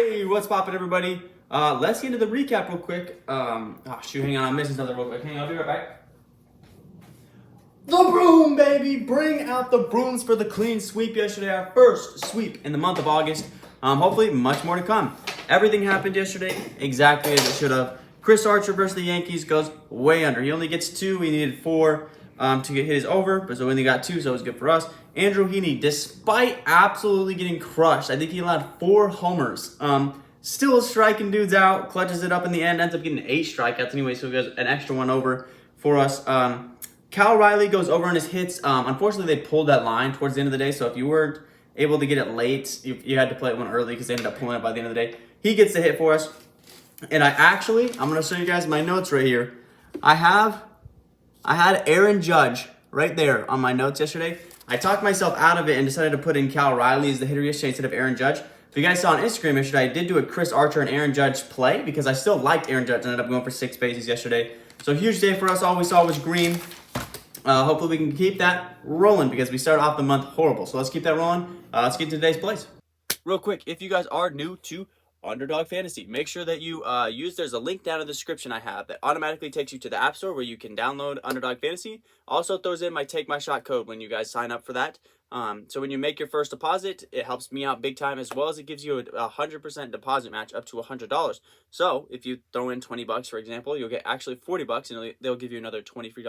Hey, what's poppin', everybody? Let's get into the recap real quick. Hang on, I'm missing something real quick. Hang on, I'll be right back. The broom, baby! Bring out the brooms for the clean sweep yesterday. Our first sweep in the month of August. Hopefully, much more to come. Everything happened yesterday exactly as it should have. Chris Archer versus the Yankees goes way under. He only gets 2. We needed 4 to hit his over, but so we only got 2, so it was good for us. Andrew Heaney, despite absolutely getting crushed, I think he allowed 4 homers. Still striking dudes out, clutches it up in the end, ends up getting 8 strikeouts anyway, so he goes an extra 1 over for us. Cal Riley goes over on his hits. Unfortunately, they pulled that line towards the end of the day, so if you weren't able to get it late, you had to play it one early because they ended up pulling it by the end of the day. He gets the hit for us. And I'm going to show you guys my notes right here. I had Aaron Judge right there on my notes yesterday. I talked myself out of it and decided to put in Cal Riley as the hitter yesterday instead of Aaron Judge. If you guys saw on Instagram yesterday, I did do a Chris Archer and Aaron Judge play because I still liked Aaron Judge. I ended up going for 6 bases yesterday. So huge day for us. All we saw was green. Hopefully we can keep that rolling because we started off the month horrible. So let's keep that rolling. Let's get to today's plays. Real quick, if you guys are new to Underdog Fantasy, make sure that you there's a link down in the description I have that automatically takes you to the App Store where you can download Underdog Fantasy. Also throws in my Take My Shot code when you guys sign up for that. So when you make your first deposit, it helps me out big time, as well as it gives you a 100% deposit match up to $100. So if you throw in $20, for example, you'll get actually $40, and they'll give you another $20 free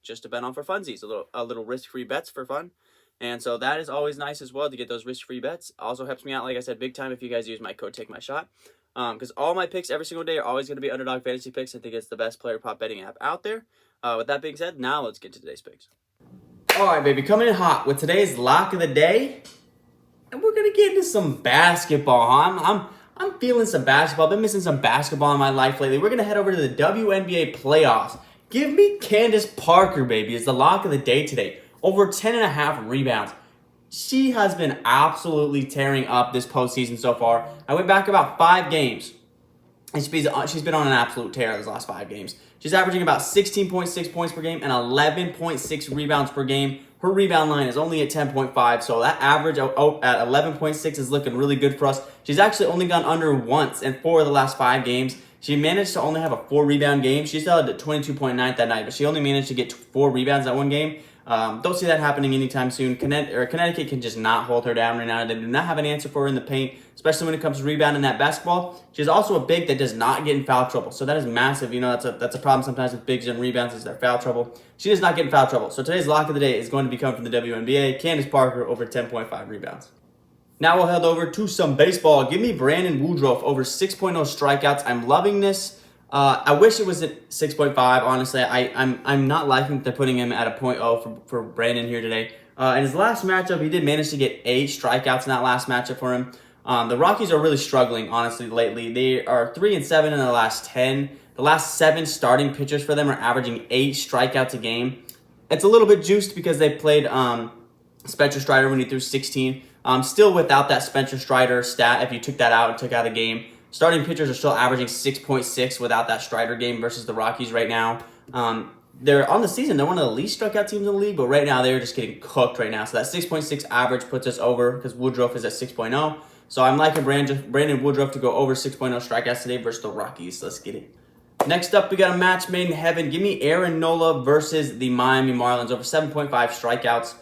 just to bet on for funsies, a little risk-free bets for fun. And so that is always nice as well to get those risk-free bets. Also helps me out, like I said, big time if you guys use my code TAKEMYSHOT. Because all my picks every single day are always going to be Underdog Fantasy picks. I think it's the best player prop betting app out there. With that being said, now let's get to today's picks. All right, baby, coming in hot with today's lock of the day. And we're going to get into some basketball, huh? I'm feeling some basketball. I've been missing some basketball in my life lately. We're going to head over to the WNBA playoffs. Give me Candace Parker, baby, as the lock of the day today. Over 10.5 rebounds. She has been absolutely tearing up this postseason so far. I went back about 5 games, and she's been on an absolute tear those last 5 games. She's averaging about 16.6 points per game and 11.6 rebounds per game. Her rebound line is only at 10.5, so that average at 11.6 is looking really good for us. She's actually only gone under once in 4 of the last 5 games. She managed to only have a 4 rebound game. She still had 22.9 that night, but she only managed to get 4 rebounds that one game. Don't see that happening anytime soon. Connecticut can just not hold her down right now. They do not have an answer for her in the paint, especially when it comes to rebounding that basketball. She's also a big that does not get in foul trouble, so that is massive. You know, that's a problem sometimes with bigs and rebounds is their foul trouble. She does not get in foul trouble. So today's lock of the day is going to be coming from the WNBA. Candace Parker over 10.5 rebounds. Now we'll head over to some baseball. Give me Brandon Woodruff over 6.0 strikeouts. I'm loving this. I wish it was at 6.5. Honestly, I'm not liking that they're putting him at a 0.0 for Brandon here today. In his last matchup, he did manage to get 8 strikeouts in that last matchup for him. The Rockies are really struggling, honestly, lately. They are 3-7 in the last 10. The last 7 starting pitchers for them are averaging 8 strikeouts a game. It's a little bit juiced because they played Spencer Strider when he threw 16. Still without that Spencer Strider stat, if you took that out and took out the game, starting pitchers are still averaging 6.6 without that Strider game versus the Rockies right now. They're on the season. They're one of the least strikeout teams in the league, but right now they're just getting cooked right now. So that 6.6 average puts us over because Woodruff is at 6.0. So I'm liking Brandon Woodruff to go over 6.0 strikeouts today versus the Rockies. Let's get it. Next up, we got a match made in heaven. Give me Aaron Nola versus the Miami Marlins over 7.5 strikeouts.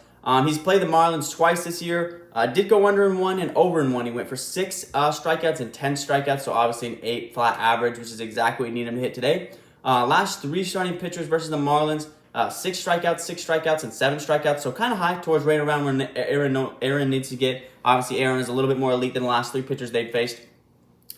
He's played the Marlins twice this year. Did go under in 1 and over in 1. He went for 6 strikeouts and 10 strikeouts, so obviously an 8 flat average, which is exactly what we need him to hit today. Last 3 starting pitchers versus the Marlins, 6 strikeouts, and 7 strikeouts, so kind of high towards right around where Aaron needs to get. Obviously, Aaron is a little bit more elite than the last 3 pitchers they've faced.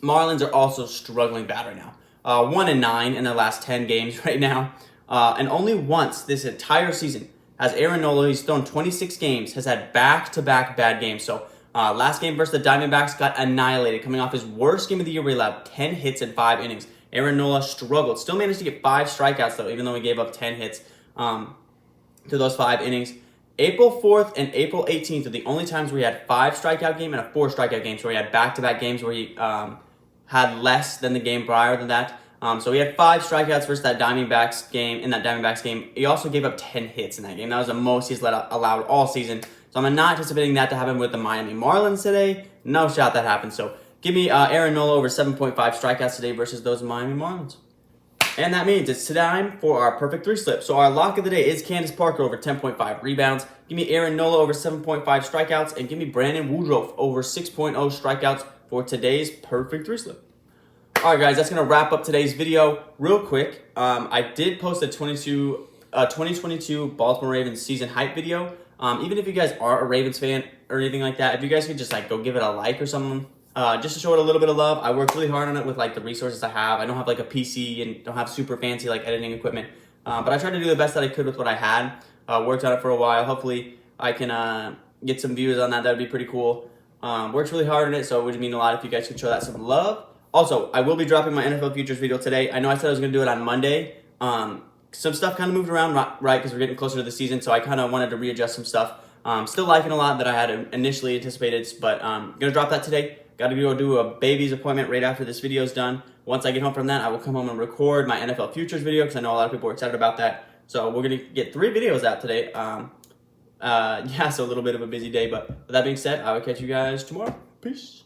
Marlins are also struggling bad right now. 1-9 in their last 10 games right now, and only once this entire season has Aaron Nola, he's thrown 26 games, has had back-to-back bad games. So last game versus the Diamondbacks got annihilated, coming off his worst game of the year where he allowed 10 hits in 5 innings. Aaron Nola struggled. Still managed to get 5 strikeouts, though, even though he gave up 10 hits to those 5 innings. April 4th and April 18th are the only times where he had 5 strikeout game and a 4 strikeout game. So he had back-to-back games where he had less than the game prior than that. So he had 5 strikeouts versus that Diamondbacks game. In that Diamondbacks game, he also gave up 10 hits in that game. That was the most he's allowed all season. So I'm not anticipating that to happen with the Miami Marlins today. No shot that happens. So Give me Aaron Nola over 7.5 strikeouts today versus those Miami Marlins. And that means it's time for our perfect 3 slip. So our lock of the day is Candace Parker over 10.5 rebounds. Give me Aaron Nola over 7.5 strikeouts. And give me Brandon Woodruff over 6.0 strikeouts for today's perfect 3 slip. All right, guys, that's going to wrap up today's video. Real quick, I did post a 2022 Baltimore Ravens season hype video. Even if you guys aren't a Ravens fan or anything like that, if you guys could just like go give it a like or something, just to show it a little bit of love. I worked really hard on it with like the resources I have. I don't have like a PC and don't have super fancy like editing equipment, but I tried to do the best that I could with what I had. Worked on it for a while. Hopefully I can get some views on that. That would be pretty cool. Worked really hard on it, so it would mean a lot if you guys could show that some love. Also, I will be dropping my NFL Futures video today. I know I said I was going to do it on Monday. Some stuff kind of moved around, right, because we're getting closer to the season, so I kind of wanted to readjust some stuff. Still liking a lot that I had initially anticipated, but going to drop that today. Got to go do a baby's appointment right after this video is done. Once I get home from that, I will come home and record my NFL Futures video because I know a lot of people are excited about that. So we're going to get 3 videos out today. Yeah, so a little bit of a busy day, but with that being said, I will catch you guys tomorrow. Peace.